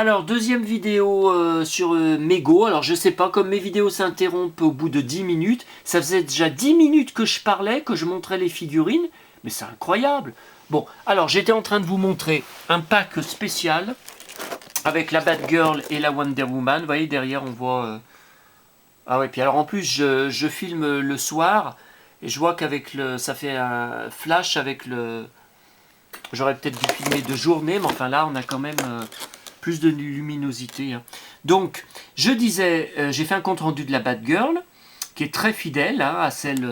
Alors, deuxième vidéo sur Mego. Alors, je sais pas, comme mes vidéos s'interrompent au bout de 10 minutes, ça faisait déjà 10 minutes que je parlais, que je montrais les figurines, mais c'est incroyable. Bon, alors, j'étais en train de vous montrer un pack spécial avec la Batgirl et la Wonder Woman. Vous voyez, derrière, on voit... Ah ouais, puis alors en plus, je filme le soir, et je vois qu'avec le... ça fait un flash avec le... J'aurais peut-être dû filmer de journée, mais enfin là, on a quand même... plus de luminosité. Hein. Donc, je disais, j'ai fait un compte rendu de la Batgirl, qui est très fidèle à celle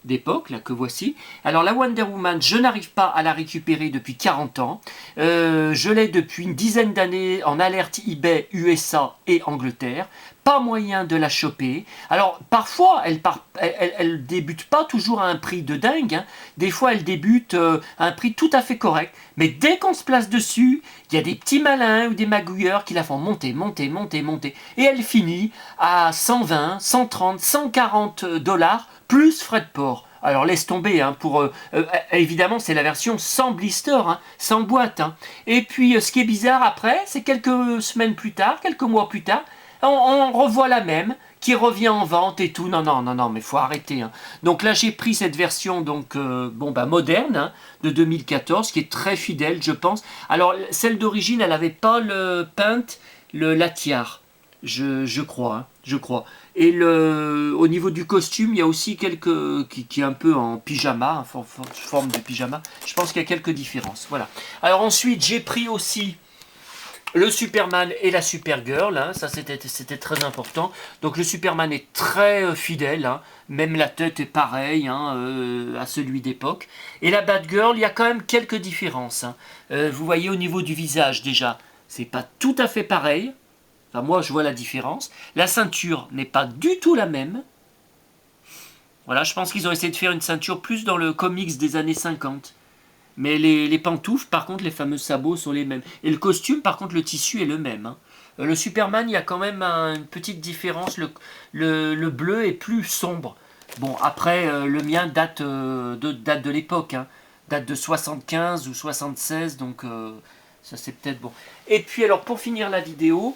d'époque, là, que voici. Alors, la Wonder Woman, je n'arrive pas à la récupérer depuis 40 ans. Je l'ai depuis une dizaine d'années en alerte eBay USA et Angleterre. Pas moyen de la choper. Alors, parfois, elle débute pas toujours à un prix de dingue. Hein. Des fois, elle débute à un prix tout à fait correct. Mais dès qu'on se place dessus, il y a des petits malins ou des magouilleurs qui la font monter, monter, monter, monter. Et elle finit à 120, 130, 140 dollars plus frais de port. Alors laisse tomber, hein, évidemment c'est la version sans blister, hein, sans boîte. Hein. Et puis ce qui est bizarre après, c'est quelques semaines plus tard, quelques mois plus tard, on revoit la même qui revient en vente et tout. Non, non, non, non, mais faut arrêter. Hein. Donc là, j'ai pris cette version donc moderne hein, de 2014, qui est très fidèle, je pense. Alors, celle d'origine, elle n'avait pas le paint, la tiare, je crois. Hein, je crois. Et au niveau du costume, il y a aussi quelques qui est un peu en pyjama, forme de pyjama. Je pense qu'il y a quelques différences. Voilà. Alors ensuite, j'ai pris aussi le Superman et la Supergirl, hein, ça c'était très important. Donc le Superman est très fidèle, hein, même la tête est pareille hein, à celui d'époque. Et la Batgirl, il y a quand même quelques différences. Hein. Vous voyez au niveau du visage déjà, c'est pas tout à fait pareil. Enfin moi je vois la différence. La ceinture n'est pas du tout la même. Voilà, je pense qu'ils ont essayé de faire une ceinture plus dans le comics des années 50. Mais les pantoufles, par contre, les fameux sabots sont les mêmes. Et le costume, par contre, le tissu est le même. Hein. Le Superman, il y a quand même une petite différence. Le bleu est plus sombre. Bon, après, le mien date de l'époque. Hein. Date de 75 ou 76, donc ça c'est peut-être bon. Et puis alors, pour finir la vidéo,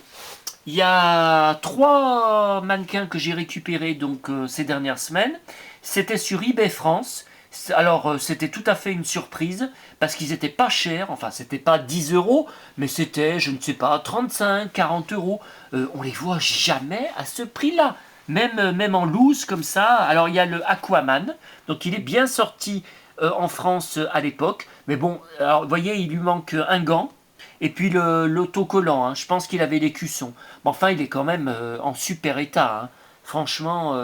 il y a 3 mannequins que j'ai récupérés donc, ces dernières semaines. C'était sur eBay France. Alors, c'était tout à fait une surprise, parce qu'ils n'étaient pas chers, enfin, c'était pas 10 euros, mais c'était, je ne sais pas, 35, 40 euros. On les voit jamais à ce prix-là, même en loose comme ça. Alors, il y a le Aquaman, donc il est bien sorti en France à l'époque, mais bon, alors, vous voyez, il lui manque un gant, et puis l'autocollant, hein. Je pense qu'il avait les cuissons. Mais enfin, il est quand même en super état, hein. Franchement...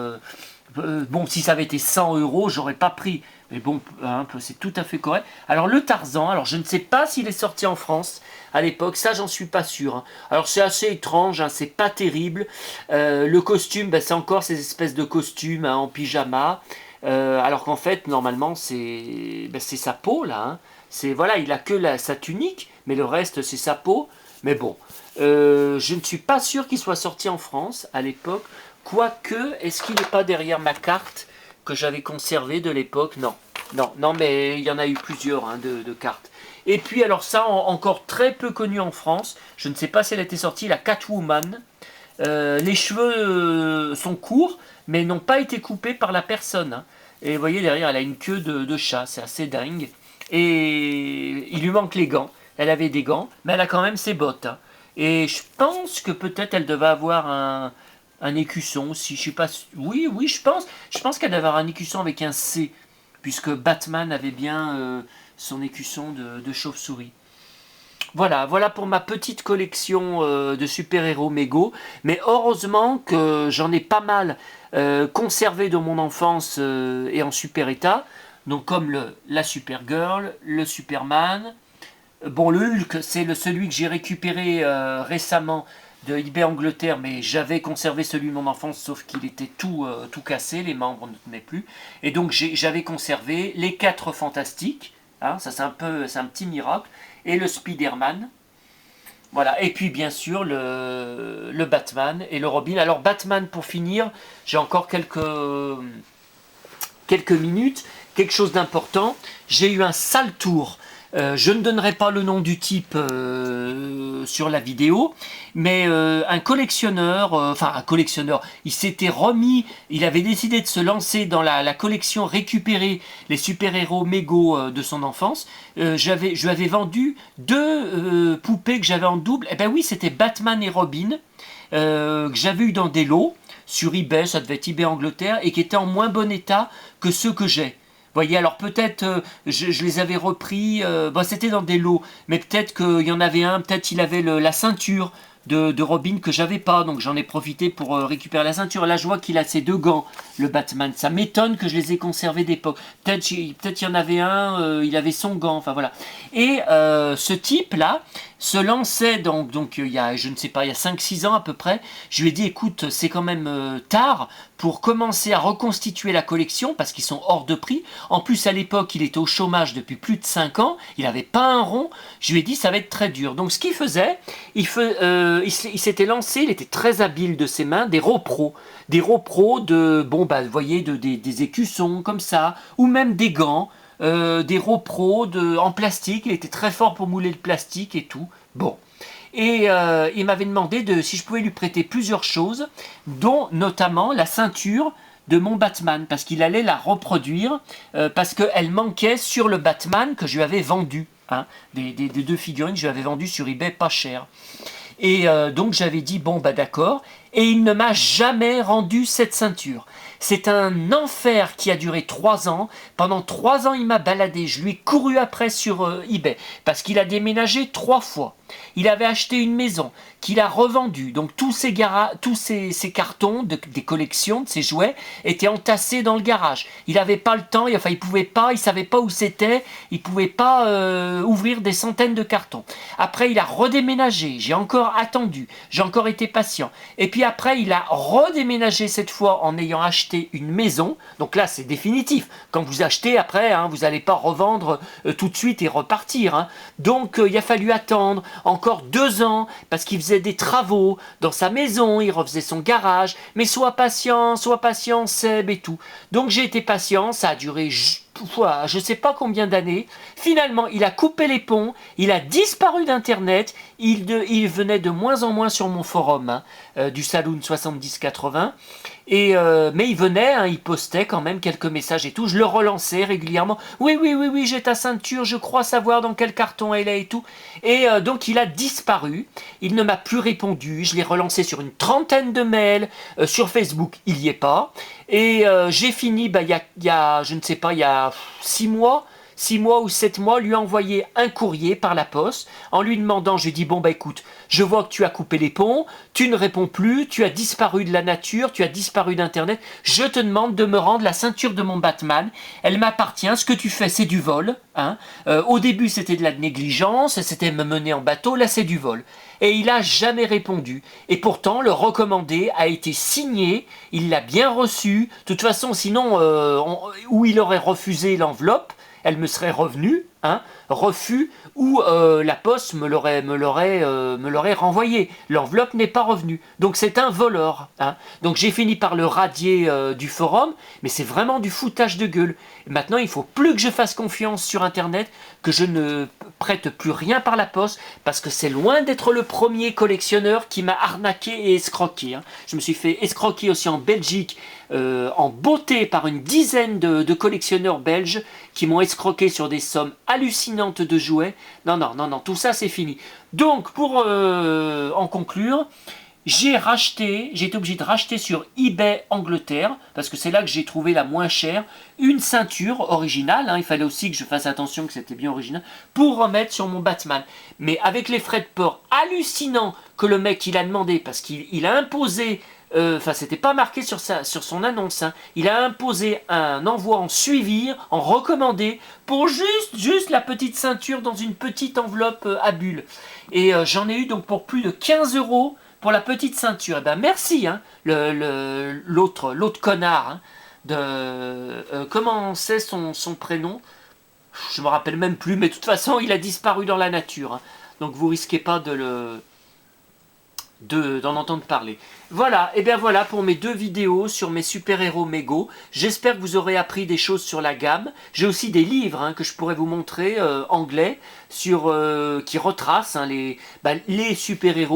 bon, si ça avait été 100 euros, j'aurais pas pris. Mais bon, hein, c'est tout à fait correct. Alors, le Tarzan, alors je ne sais pas s'il est sorti en France à l'époque, ça j'en suis pas sûr. Hein. Alors, c'est assez étrange, hein, c'est pas terrible. Le costume, ben, c'est encore ces espèces de costumes hein, en pyjama. Alors qu'en fait, normalement, c'est sa peau là. Hein. Voilà, il a que sa tunique, mais le reste, c'est sa peau. Mais bon, je ne suis pas sûr qu'il soit sorti en France à l'époque. Quoique, est-ce qu'il n'est pas derrière ma carte que j'avais conservée de l'époque? Non, non, non, mais il y en a eu plusieurs hein, de cartes. Et puis, alors ça, encore très peu connu en France, je ne sais pas si elle était sortie, la Catwoman. Les cheveux sont courts, mais n'ont pas été coupés par la personne. Hein. Et vous voyez, derrière, elle a une queue de chat, c'est assez dingue. Et il lui manque les gants. Elle avait des gants, mais elle a quand même ses bottes. Hein. Et je pense que peut-être elle devait avoir un écusson, si je sais pas. Oui, oui, je pense qu'elle devait avoir un écusson avec un C, puisque Batman avait bien son écusson de chauve-souris. Voilà, voilà pour ma petite collection de super-héros Mego. Mais heureusement que j'en ai pas mal conservé de mon enfance et en super état. Donc comme la Supergirl, le Superman. Bon, le Hulk, c'est celui que j'ai récupéré récemment de eBay Angleterre, mais j'avais conservé celui de mon enfance, sauf qu'il était tout cassé, les membres ne tenaient plus. Et donc j'avais conservé les 4 fantastiques, hein, ça c'est un petit miracle, et le Spider-Man. Voilà, et puis bien sûr le Batman et le Robin. Alors Batman pour finir, j'ai encore quelques minutes, quelque chose d'important. J'ai eu un sale tour Je ne donnerai pas le nom du type sur la vidéo, mais un collectionneur, enfin un collectionneur, il s'était remis, il avait décidé de se lancer dans la collection, récupérer les super-héros Mego de son enfance. Je lui avais vendu deux poupées que j'avais en double. Eh ben oui, c'était Batman et Robin, que j'avais eu dans des lots sur eBay, ça devait être eBay Angleterre, et qui étaient en moins bon état que ceux que j'ai. Voyez, alors peut-être je les avais repris, bon, c'était dans des lots, mais peut-être qu'il y en avait un, peut-être il avait la ceinture de Robin que j'avais pas, donc j'en ai profité pour récupérer la ceinture. Là, je vois qu'il a ses deux gants, le Batman. Ça m'étonne que je les ai conservés d'époque. Peut-être il y en avait un, il avait son gant, enfin voilà. Et ce type-là se lançait donc il y a, je ne sais pas, il y a 5-6 ans à peu près. Je lui ai dit, écoute, c'est quand même tard pour commencer à reconstituer la collection parce qu'ils sont hors de prix. En plus, à l'époque, il était au chômage depuis plus de 5 ans. Il n'avait pas un rond. Je lui ai dit, ça va être très dur. Donc, ce qu'il faisait, il s'était lancé, il était très habile de ses mains, des Ropro. Des Ropro de, bon, bah, vous voyez, des écussons comme ça, ou même des gants. Des Ropro en plastique, il était très fort pour mouler le plastique et tout. Bon. Et il m'avait demandé si je pouvais lui prêter plusieurs choses, dont notamment la ceinture de mon Batman, parce qu'il allait la reproduire, parce qu'elle manquait sur le Batman que je lui avais vendu. Hein, des deux figurines, je lui avais vendu sur eBay pas cher. Et donc j'avais dit, bon bah d'accord, et il ne m'a jamais rendu cette ceinture. C'est un enfer qui a duré 3 ans. Pendant 3 ans, il m'a baladé. Je lui ai couru après sur eBay parce qu'il a déménagé 3 fois. Il avait acheté une maison qu'il a revendue. Donc tous ces cartons des collections, de ses jouets, étaient entassés dans le garage. Il n'avait pas le temps, enfin il pouvait pas, il savait pas où c'était, il pouvait pas ouvrir des centaines de cartons. Après il a redéménagé, j'ai encore attendu, j'ai encore été patient. Et puis après il a redéménagé cette fois en ayant acheté une maison. Donc là c'est définitif. Quand vous achetez après, hein, vous n'allez pas revendre tout de suite et repartir. Hein. Donc il a fallu attendre encore 2 ans parce qu'il faisait des travaux dans sa maison, il refaisait son garage, mais sois patient, Seb et tout. Donc j'ai été patient, ça a duré je ne sais pas combien d'années. Finalement, il a coupé les ponts, il a disparu d'Internet, il venait de moins en moins sur mon forum hein, du Saloon 70-80. Mais il venait, hein, il postait quand même quelques messages et tout. Je le relançais régulièrement. Oui, j'ai ta ceinture, je crois savoir dans quel carton elle est et tout. Et donc il a disparu. Il ne m'a plus répondu. Je l'ai relancé sur une trentaine de mails. Sur Facebook, il n'y est pas. Et j'ai fini, il y a, je ne sais pas, il y a 6 mois. 6 mois ou 7 mois, lui envoyer un courrier par la poste en lui demandant, je lui dis bon bah écoute, je vois que tu as coupé les ponts, tu ne réponds plus, tu as disparu de la nature, tu as disparu d'internet, je te demande de me rendre la ceinture de mon Batman, elle m'appartient, ce que tu fais c'est du vol, hein. Au début c'était de la négligence, c'était me mener en bateau, là c'est du vol. Et il n'a jamais répondu. Et pourtant, le recommandé a été signé, il l'a bien reçu. De toute façon, sinon, ou il aurait refusé l'enveloppe, elle me serait revenue, hein, refus, ou la poste me l'aurait renvoyé. L'enveloppe n'est pas revenue. Donc c'est un voleur. Hein. Donc j'ai fini par le radier du forum, mais c'est vraiment du foutage de gueule. Maintenant, il ne faut plus que je fasse confiance sur Internet, que je ne prête plus rien par la poste, parce que c'est loin d'être le premier collectionneur qui m'a arnaqué et escroqué. Hein. Je me suis fait escroquer aussi en Belgique, en beauté par une dizaine de collectionneurs belges qui m'ont escroqué sur des sommes hallucinantes de jouets. Non, tout ça c'est fini. Donc pour en conclure, j'ai été obligé de racheter sur eBay Angleterre, parce que c'est là que j'ai trouvé la moins chère, une ceinture originale, hein, il fallait aussi que je fasse attention que c'était bien original, pour remettre sur mon Batman. Mais avec les frais de port hallucinants que le mec il a demandé, parce qu'il a imposé, enfin c'était pas marqué sur son annonce, hein, il a imposé un envoi en suivi, en recommandé, pour juste la petite ceinture dans une petite enveloppe à bulles. Et j'en ai eu donc pour plus de 15 € pour la petite ceinture. Eh ben merci, hein, l'autre connard, hein, comment c'est son prénom? Je me rappelle même plus, mais de toute façon, il a disparu dans la nature. Hein. Donc vous risquez pas d'en entendre parler. Voilà, et bien voilà pour mes 2 vidéos sur mes super-héros Mego. J'espère que vous aurez appris des choses sur la gamme. J'ai aussi des livres que je pourrais vous montrer, anglais, qui retracent les super-héros